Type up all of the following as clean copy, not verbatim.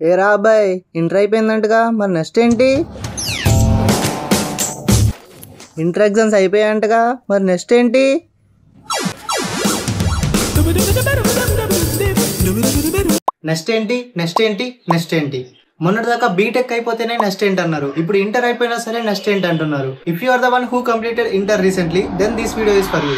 ఏ రా అబ్బాయి, ఇంటర్ అయిపోయిందంటగా, మరి నెక్స్ట్ ఏంటి? ఇంటర్ ఎగ్జామ్స్ అయిపోయాయంటగా, మరి నెక్స్ట్ ఏంటి? నెక్స్ట్ ఏంటి నెక్స్ట్ ఏంటి నెక్స్ట్ ఏంటి? మొన్నటిదాకా బీటెక్ అయిపోతేనే నెక్స్ట్ ఏంటి అన్నారు, ఇప్పుడు ఇంటర్ అయిపోయినా సరే నెక్స్ట్ ఏంటి అంటున్నారు. If you are the one who completed inter recently, then this video is for you.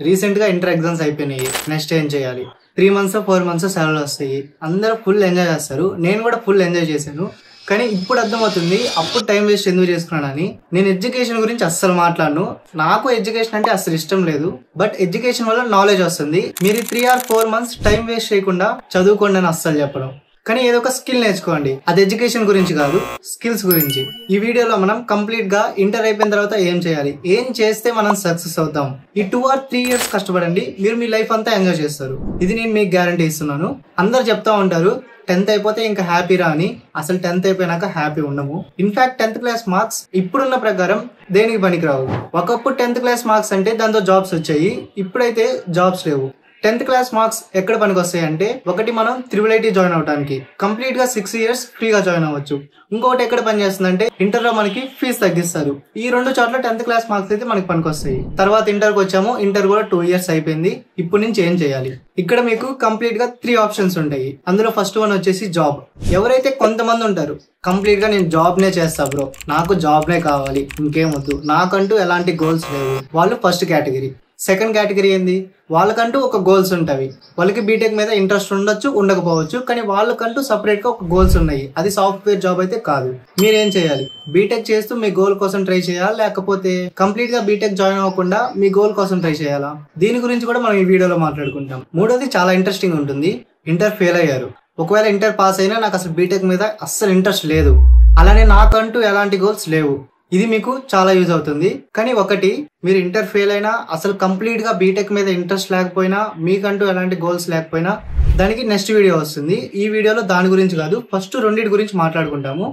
Recent గా ఇంటర్ ఎగ్జామ్స్ అయిపోయినాయి, నెక్స్ట్ ఏం చేయాలి? 3 months 4 months సెలవులు వస్తాయి, అందరూ ఫుల్ ఎంజాయ్ చేస్తారు. నేను కూడా ఫుల్ ఎంజాయ్ చేశాను. కానీ ఇప్పుడు అర్థమవుతుంది అప్పుడు టైం వేస్ట్ ఎందుకు చేసుకున్నానని. నేను ఎడ్యుకేషన్ గురించి అస్సలు మాట్లాడను. నాకు ఎడ్యుకేషన్ అంటే అస్సలు ఇష్టం లేదు. బట్ ఎడ్యుకేషన్ వల్ల నాలెడ్జ్ వస్తుంది. మీరు 3 or 4 months టైం వేస్ట్ చేయకుండా చదువుకోండి అని అస్సలు చెప్పడం. కానీ ఏదో ఒక స్కిల్ నేర్చుకోండి. అది ఎడ్యుకేషన్ గురించి కాదు, స్కిల్స్ గురించి. ఈ వీడియోలో మనం కంప్లీట్ గా ఇంటర్ అయిపోయిన తర్వాత ఏం చేయాలి, ఏం చేస్తే మనం సక్సెస్ అవుతాం. ఈ 2 or 3 years కష్టపడండి, మీరు మీ లైఫ్ అంతా ఎంజాయ్ చేస్తారు. ఇది నేను మీకు గ్యారంటీ ఇస్తున్నాను. అందరు చెప్తా ఉంటారు 10th అయిపోతే ఇంకా హ్యాపీ రా అని. అసలు 10th అయిపోయినాక హ్యాపీ ఉండము. ఇన్ఫాక్ట్ 10th క్లాస్ మార్క్స్ ఇప్పుడున్న ప్రకారం దేనికి పనికిరావు. ఒకప్పుడు 10th క్లాస్ మార్క్స్ అంటే దాంతో జాబ్స్ వచ్చాయి, ఇప్పుడైతే జాబ్స్ లేవు. 10th క్లాస్ మార్క్స్ ఎక్కడ పనికి వస్తాయి అంటే, ఒకటి మనం IIIT జాయిన్ అవడానికి కంప్లీట్ గా 6 years ఫ్రీగా జాయిన్ అవ్వచ్చు. ఇంకొకటి ఎక్కడ పని చేస్తుందంటే, ఇంటర్ లో మనకి ఫీజు తగ్గిస్తారు. ఈ 2 చోట్ల 10th క్లాస్ మార్క్స్ అయితే మనకి పనికి వస్తాయి. తర్వాత ఇంటర్ కి వచ్చాము, ఇంటర్ కూడా 2 years అయిపోయింది. ఇప్పుడు నుంచి ఏం చేయాలి? ఇక్కడ మీకు కంప్లీట్ గా 3 options ఉంటాయి. అందులో ఫస్ట్ వన్ వచ్చేసి జాబ్. ఎవరైతే కొంతమంది ఉంటారు కంప్లీట్ గా నేను జాబ్ నే చేస్తా బ్రో, నాకు జాబ్ నే కావాలి, ఇంకేం వద్దు, నాకంటూ ఎలాంటి గోల్స్ లేవు, వాళ్ళు ఫస్ట్ కేటగిరీ. సెకండ్ కేటగిరీ ఏంది? వాళ్ళకంటూ ఒక గోల్స్ ఉంటాయి. వాళ్ళకి బీటెక్ మీద ఇంట్రెస్ట్ ఉండొచ్చు, ఉండకపోవచ్చు, కానీ వాళ్ళకంటూ సపరేట్ గా ఒక గోల్స్ ఉన్నాయి. అది సాఫ్ట్వేర్ జాబ్ అయితే కాదు. మీరేం చేయాలి? బీటెక్ చేస్తూ మీ గోల్ కోసం ట్రై చేయాలా, లేకపోతే కంప్లీట్ గా బీటెక్ జాయిన్ అవ్వకుండా మీ గోల్ కోసం ట్రై చేయాలా? దీని గురించి కూడా మనం ఈ వీడియోలో మాట్లాడుకుంటాం. మూడోది చాలా ఇంట్రెస్టింగ్ ఉంటుంది. ఇంటర్ ఫెయిల్ అయ్యారు, ఒకవేళ ఇంటర్ పాస్ అయినా నాకు అసలు బీటెక్ మీద అస్సలు ఇంట్రెస్ట్ లేదు, అలానే నాకంటూ ఎలాంటి గోల్స్ లేవు. ఇది మీకు చాలా యూజ్ అవుతుంది. కానీ ఒకటి, మీరు ఇంటర్ ఫెయిల్ అయినా, అసలు కంప్లీట్ గా బీటెక్ మీద ఇంట్రెస్ట్ లేకపోయినా, మీకంటూ ఎలాంటి గోల్స్ లేకపోయినా, దానికి నెక్స్ట్ వీడియో వస్తుంది. ఈ వీడియోలో దాని గురించి కాదు, ఫస్ట్ రెండింటి గురించి మాట్లాడుకుంటాము.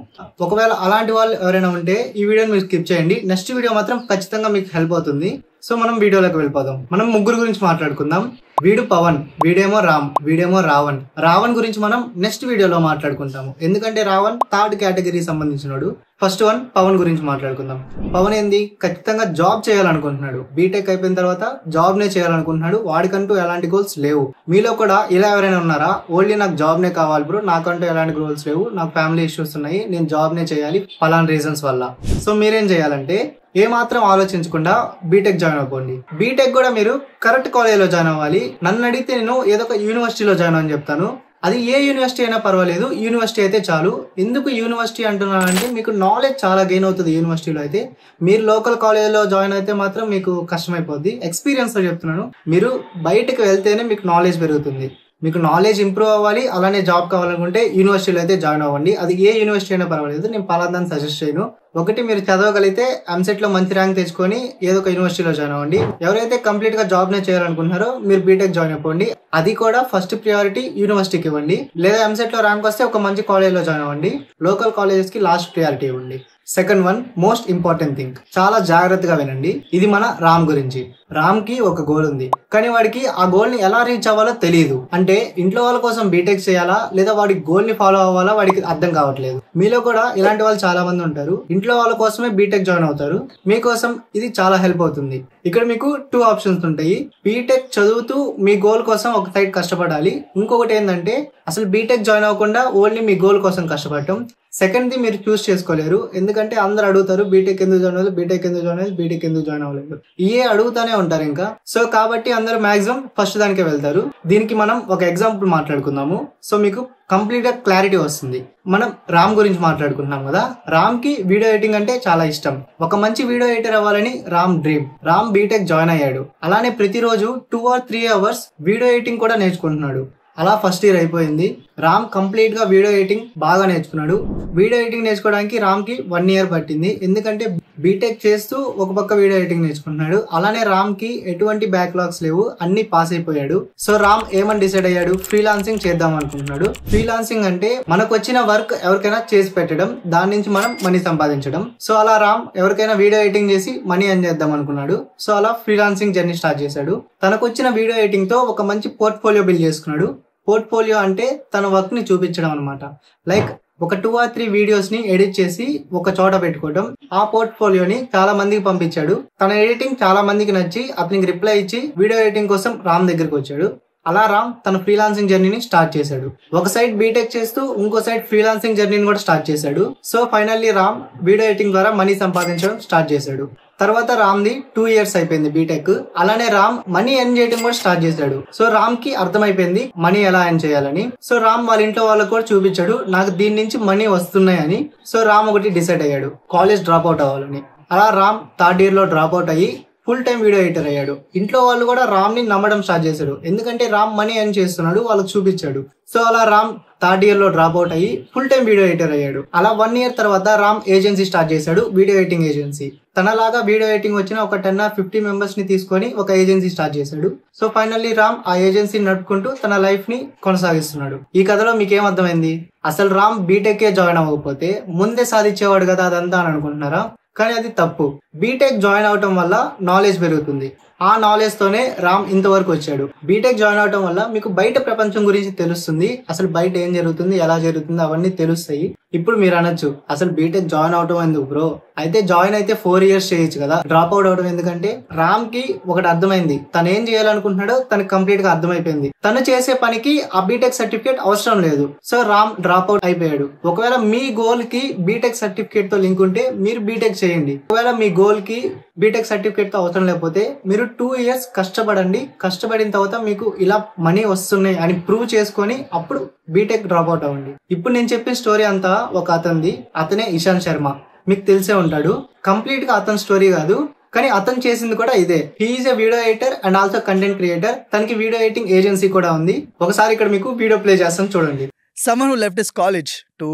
ఒకవేళ అలాంటి వాళ్ళు ఎవరైనా ఉంటే ఈ వీడియోని మీరు స్కిప్ చేయండి. నెక్స్ట్ వీడియో మాత్రం ఖచ్చితంగా మీకు హెల్ప్ అవుతుంది. సో మనం వీడియోలోకి వెళ్ళిపోదాం. మనం ముగ్గురు గురించి మాట్లాడుకుందాం. వీడు పవన్, వీడేమో రామ్, వీడేమో రావణ్. రావణ్ గురించి మనం నెక్స్ట్ వీడియోలో మాట్లాడుకుంటాము, ఎందుకంటే రావణ్ థర్డ్ కేటగిరీ సంబంధించినోడు. ఫస్ట్ వన్ పవన్ గురించి మాట్లాడుకుందాం. పవన్ ఏంది? ఖచ్చితంగా జాబ్ చేయాలనుకుంటున్నాడు. బీటెక్ అయిపోయిన తర్వాత జాబ్ నే చేయాలనుకుంటున్నాడు. వాడికంటూ ఎలాంటి గోల్స్ లేవు. మీలో కూడా ఇలా ఎవరైనా ఉన్నారా? ఓన్లీ నాకు జాబ్ నే కావాలి బ్రో, నాకంటూ ఎలాంటి గోల్స్ లేవు, నాకు ఫ్యామిలీ ఇష్యూస్ ఉన్నాయి, నేను జాబ్ నే చేయాలి పలానా రీజన్స్ వల్ల. సో మీరేం చేయాలంటే, ఏ మాత్రం ఆలోచించకుండా బీటెక్ జాయిన్ అవ్వండి. బీటెక్ కూడా మీరు కరెక్ట్ కాలేజ్లో జాయిన్ అవ్వాలి. నన్ను అడిగితే నేను ఏదో ఒక యూనివర్సిటీలో జాయిన్ అని చెప్తాను. అది ఏ యూనివర్సిటీ అయినా పర్వాలేదు, యూనివర్సిటీ అయితే చాలు. ఎందుకు యూనివర్సిటీ అంటున్నానంటే, మీకు నాలెడ్జ్ చాలా గెయిన్ అవుతుంది యూనివర్సిటీలో అయితే. మీరు లోకల్ కాలేజ్లో జాయిన్ అయితే మాత్రం మీకు కష్టమైపోద్ది. ఎక్స్పీరియన్స్ తో చెప్తున్నాను. మీరు బయటకు వెళ్తేనే మీకు నాలెడ్జ్ పెరుగుతుంది. మీకు నాలెడ్జ్ ఇంప్రూవ్ అవ్వాలి, అలానే జాబ్ కావాలనుకుంటే యూనివర్సిటీలో అయితే జాయిన్ అవ్వండి. అది ఏ యూనివర్సిటీ అయినా పర్వాలేదు, నేను పలాదాన్ని సజెస్ట్ చేయను. ఒకటి, మీరు చదవగలిగితే ఎంసెట్ లో మంచి ర్యాంక్ తెచ్చుకొని ఏదో ఒక యూనివర్సిటీలో జాయిన్ అవ్వండి. ఎవరైతే కంప్లీట్ గా జాబ్ నే చేయాలనుకుంటున్నారో మీరు బీటెక్ జాయిన్ అవ్వండి. అది కూడా ఫస్ట్ ప్రియారిటీ యూనివర్సిటీకి ఇవ్వండి. లేదా ఎంసెట్ లో ర్యాంక్ వస్తే ఒక మంచి కాలేజ్ లో జాయిన్ అవ్వండి. లోకల్ కాలేజెస్ కి లాస్ట్ ప్రియారిటీ ఇవ్వండి. Second one, most important thing, చాలా జాగ్రత్తగా వినండి. ఇది మన రామ్ గురించి. రామ్ కి ఒక గోల్ ఉంది, కానీ వాడికి ఆ గోల్ ని ఎలా రీచ్ అవ్వాలో తెలియదు. అంటే ఇంట్లో వాళ్ళ కోసం బీటెక్ చేయాలా, లేదా వాడి గోల్ ని ఫాలో అవ్వాలా, వాడికి అర్థం కావట్లేదు. మీలో కూడా ఇలాంటి వాళ్ళు చాలా మంది ఉంటారు. ఇంట్లో వాళ్ళ కోసమే బీటెక్ జాయిన్ అవుతారు. మీకోసం ఇది చాలా హెల్ప్ అవుతుంది. ఇక్కడ మీకు 2 options ఉంటాయి. బీటెక్ చదువుతూ మీ గోల్ కోసం ఒక సైడ్ కష్టపడాలి. ఇంకొకటి ఏంటంటే, అసలు బీటెక్ జాయిన్ అవ్వకుండా ఓన్లీ మీ గోల్ కోసం కష్టపడటం. సెకండ్ ది మీరు చూస్ చేసుకోలేరు, ఎందుకంటే అందరు అడుగుతారు బీటెక్ ఎందుకు జాయిన్ అవ్వాలి, బీటెక్ ఎందుకు జాయిన్ అవ్వాలి, బీటెక్ ఎందుకు జాయిన్ అవ్వలేదు, ఇవే అడుగుతానే ఉంటారు ఇంకా. సో కాబట్టి అందరూ మాక్సిమం ఫస్ట్ దానికే వెళ్తారు. దీనికి మనం ఒక ఎగ్జాంపుల్ మాట్లాడుకుందాము. సో మీకు కంప్లీట్ గా క్లారిటీ వస్తుంది. మనం రామ్ గురించి మాట్లాడుకుంటున్నాం కదా. రామ్ కి వీడియో ఎడిటింగ్ అంటే చాలా ఇష్టం. ఒక మంచి వీడియో ఎడిటర్ అవ్వాలని Ram dream. Ram BTech join అయ్యాడు. అలానే ప్రతిరోజు 2 or 3 hours వీడియో ఎడిటింగ్ కూడా నేర్చుకుంటున్నాడు. అలా ఫస్ట్ ఇయర్ అయిపోయింది. రామ్ కంప్లీట్ గా వీడియో ఎడిటింగ్ బాగా నేర్చుకున్నాడు. వీడియో ఎడిటింగ్ నేర్చుకోవడానికి రామ్ కి 1 year పట్టింది, ఎందుకంటే బీటెక్ చేస్తూ ఒక పక్క వీడియో ఎడిటింగ్ నేర్చుకుంటున్నాడు. అలానే రామ్ కి ఎటువంటి బ్యాక్లాగ్స్ లేవు, అన్ని పాస్ అయిపోయాడు. సో రామ్ ఏమని డిసైడ్ అయ్యాడు, ఫ్రీలాన్సింగ్ చేద్దాం అనుకుంటున్నాడు. ఫ్రీలాన్సింగ్ అంటే మనకు వచ్చిన వర్క్ ఎవరికైనా చేసి పెట్టడం, దాని నుంచి మనం మనీ సంపాదించడం. సో అలా రామ్ ఎవరికైనా వీడియో ఎడిటింగ్ చేసి మనీ ఎర్న్ చేద్దాం అనుకున్నాడు. సో అలా ఫ్రీలాన్సింగ్ జర్నీ స్టార్ట్ చేశాడు. తనకు వచ్చిన వీడియో ఎడిటింగ్ తో ఒక మంచి పోర్ట్ఫోలియో బిల్డ్ చేసుకున్నాడు. పోర్ట్ఫోలియో అంటే తన వర్క్ ని చూపించడం అనమాట. లైక్ ఒక 2 or 3 వీడియోస్ ని ఎడిట్ చేసి ఒక చోట పెట్టుకోవడం. ఆ పోర్ట్ఫోలియోని చాలా మందికి పంపించాడు. తన ఎడిటింగ్ చాలా మందికి నచ్చి అతనికి రిప్లై ఇచ్చి వీడియో ఎడిటింగ్ కోసం రామ్ దగ్గరికి వచ్చాడు. అలా రామ్ తన ఫ్రీలాన్సింగ్ జర్నీని స్టార్ట్ చేశాడు. ఒక సైడ్ బీటెక్ చేస్తూ ఇంకో సైడ్ ఫ్రీలాన్సింగ్ జర్నీని కూడా స్టార్ట్ చేశాడు. So finally Ram video editing ద్వారా మనీ సంపాదించడం స్టార్ట్ చేశాడు. తర్వాత రామ్ది 2 years అయిపోయింది బీటెక్. అలానే రామ్ మనీ ఎర్న్ చేయడం కూడా స్టార్ట్ చేశాడు. సో రామ్ కి అర్థమైపోయింది మనీ ఎలా ఎర్న్ చేయాలని. సో రామ్ వాళ్ళ ఇంట్లో వాళ్ళకు కూడా చూపించాడు నాకు దీని నుంచి మనీ వస్తున్నాయని. సో రామ్ ఒకటి డిసైడ్ అయ్యాడు కాలేజ్ డ్రాప్ అవుట్ అవ్వాలని. అలా రామ్ 3rd year లో డ్రాప్ అవుట్ అయ్యి ఫుల్ టైం వీడియో ఎడిటర్ అయ్యాడు. ఇంట్లో వాళ్ళు కూడా రామ్ ని నమ్మడం స్టార్ట్ చేశారు. ఎందుకంటే రామ్ మనీ ఎర్న్ చేస్తున్నాడు, వాళ్ళకి చూపించాడు. సో అలా రామ్ 3rd year లో డ్రాప్ అవుట్ అయ్యి ఫుల్ టైం వీడియో ఎడిటర్ అయ్యాడు. అలా 1 year తర్వాత రామ్ ఏజెన్సీ స్టార్ట్ చేశాడు, వీడియో ఎడిటింగ్ ఏజెన్సీ. తనలాగా వీడియో ఎడిటింగ్ వచ్చిన ఒక 10 or 50 మెంబర్స్ ని తీసుకొని ఒక ఏజెన్సీ స్టార్ట్ చేశాడు. సో ఫైనల్లీ రామ్ ఆ ఏజెన్సీ నడుపుకుంటూ తన లైఫ్ ని కొనసాగిస్తున్నాడు. ఈ కథలో మీకేం అర్థమైంది? అసలు రామ్ బీటెక్ జాయిన్ అవ్వకపోతే ముందే సాధించేవాడు కదా అదంతా అని అనుకుంటున్నారా? కానీ అది తప్పు. బీటెక్ జాయిన్ అవటం వల్ల నాలెడ్జ్ పెరుగుతుంది. ఆ నాలెడ్జ్ తోనే రామ్ ఇంతవరకు వచ్చాడు. బీటెక్ జాయిన్ అవటం వల్ల మీకు బయట ప్రపంచం గురించి తెలుస్తుంది. అసలు బయట ఏం జరుగుతుంది, ఎలా జరుగుతుంది అవన్నీ తెలుస్తాయి. ఇప్పుడు మీరు అనొచ్చు అసలు బీటెక్ జాయిన్ అవటం ఎందుకు బ్రో? అయితే జాయిన్ అయితే 4 years చేయొచ్చు కదా, డ్రాప్ అవుట్ అవడం ఎందుకంటే? రామ్ కి ఒకటి అర్థమైంది, తను ఏం చేయాలనుకుంటున్నాడో తనకి కంప్లీట్ గా అర్థమైపోయింది. తను చేసే పనికి ఆ బీటెక్ సర్టిఫికేట్ అవసరం లేదు. సో రామ్ డ్రాప్ అవుట్ అయిపోయాడు. ఒకవేళ మీ గోల్ కి బీటెక్ సర్టిఫికేట్ తో లింక్ ఉంటే మీరు బీటెక్ చేయండి. ఒకవేళ మీ గోల్ కి బీటెక్ సర్టిఫికేట్ తో అవసరం లేకపోతే మీరు 2 years కష్టపడండి. కష్టపడిన తర్వాత మీకు ఇలా మనీ వస్తున్నాయి అని ప్రూవ్ చేసుకొని అప్పుడు బీటెక్ డ్రాప్ అవుట్ అవ్వండి. ఇప్పుడు నేను చెప్పిన స్టోరీ అంతా ఒక అతనిది. అతనే ఇషాంత్ శర్మ. మీకు తెలిసే ఉంటాడు. కంప్లీట్ గా అతని స్టోరీ కాదు, కానీ అతను చేసింది కూడా ఇదే. He is a video editor and also content creator. తనకి వీడియో ఎడిటింగ్ ఏజెన్సీ కూడా ఉంది. ఒకసారి ఇక్కడ మీకు వీడియో ప్లే చేస్తాను చూడండి. Someone who left his college to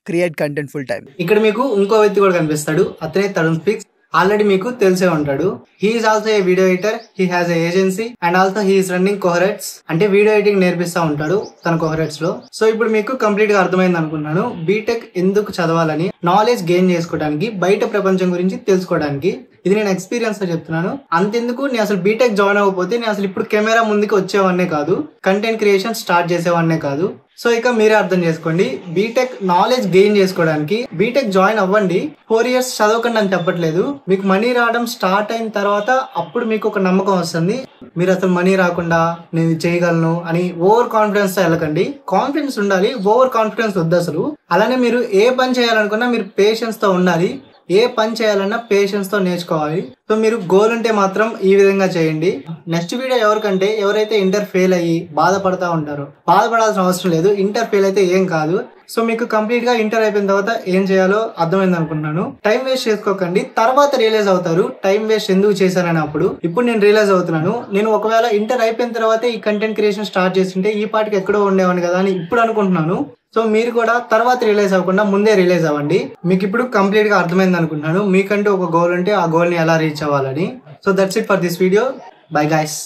create content full time. ఇక్కడ మీకు ఇంకో వ్యక్తి కూడా కనిపిస్తాడు. అతనే తరుణ్ స్పీక్స్. ఆల్రెడీ మీకు తెలిసే ఉంటాడు. He is also a video editor. He has a agency and also he is running cohorts. అంటే వీడియో ఎడిటింగ్ నేర్పిస్తా ఉంటాడు తన కోహరెట్స్ లో. సో ఇప్పుడు మీకు కంప్లీట్ గా అర్థమైంది అనుకుంటున్నాను బీటెక్ ఎందుకు చదవాలని. నాలెడ్జ్ గెయిన్ చేసుకోవడానికి, బయట ప్రపంచం గురించి తెలుసుకోవడానికి. ఇది నేను ఎక్స్పీరియన్స్ తో చెప్తున్నాను. అంతెందుకు నేను అసలు బీటెక్ జాయిన్ అవ్వకపోతే నేను అసలు ఇప్పుడు కెమెరా ముందుకు వచ్చేవాన్నే కాదు, కంటెంట్ క్రియేషన్ స్టార్ట్ చేసేవాన్నే కాదు. సో ఇక మీరే అర్థం చేసుకోండి. బీటెక్ నాలెడ్జ్ గెయిన్ చేసుకోవడానికి బీటెక్ జాయిన్ అవ్వండి. 4 years చదవకండి అని చెప్పట్లేదు. మీకు మనీ రావడం స్టార్ట్ అయిన తర్వాత అప్పుడు మీకు ఒక నమ్మకం వస్తుంది. మీరు అసలు మనీ రాకుండా నేను చేయగలను అని ఓవర్ కాన్ఫిడెన్స్ తో వెళ్ళకండి. కాన్ఫిడెన్స్ ఉండాలి, ఓవర్ కాన్ఫిడెన్స్ వద్దు అసలు. అలానే మీరు ఏ పని చేయాలనుకున్నా మీరు పేషెన్స్ తో ఉండాలి. ఏ పని చేయాలన్నా పేషెన్స్ తో నేర్చుకోవాలి. సో మీరు గోల్ ఉంటే మాత్రం ఈ విధంగా చేయండి. నెక్స్ట్ వీడియో ఎవరికంటే ఎవరైతే ఇంటర్ ఫెయిల్ అయ్యి బాధపడతా ఉంటారో, బాధపడాల్సిన అవసరం లేదు. ఇంటర్ ఫెయిల్ అయితే ఏం కాదు. సో మీకు కంప్లీట్ గా ఇంటర్ అయిపోయిన తర్వాత ఏం చేయాలో అర్థమైంది అనుకుంటున్నాను. టైం వేస్ట్ చేసుకోకండి. తర్వాత రియలైజ్ అవుతారు టైం వేస్ట్ ఎందుకు చేశానని. అప్పుడు ఇప్పుడు నేను రియలైజ్ అవుతున్నాను. నేను ఒకవేళ ఇంటర్ అయిపోయిన తర్వాత ఈ కంటెంట్ క్రియేషన్ స్టార్ట్ చేస్తుంటే ఈ పాటికి ఎక్కడో ఉండేవాడిని కదా అని ఇప్పుడు అనుకుంటున్నాను. సో మీరు కూడా తర్వాత రియలైజ్ అవ్వకుండా ముందే రియలైజ్ అవ్వండి. మీకు ఇప్పుడు కంప్లీట్ గా అర్థమైంది అనుకుంటున్నాను. మీకంటూ ఒక గోల్ ఉంటే ఆ గోల్ ని ఎలా రీచ్ అవ్వాలని. So that's it for this video. Bye guys.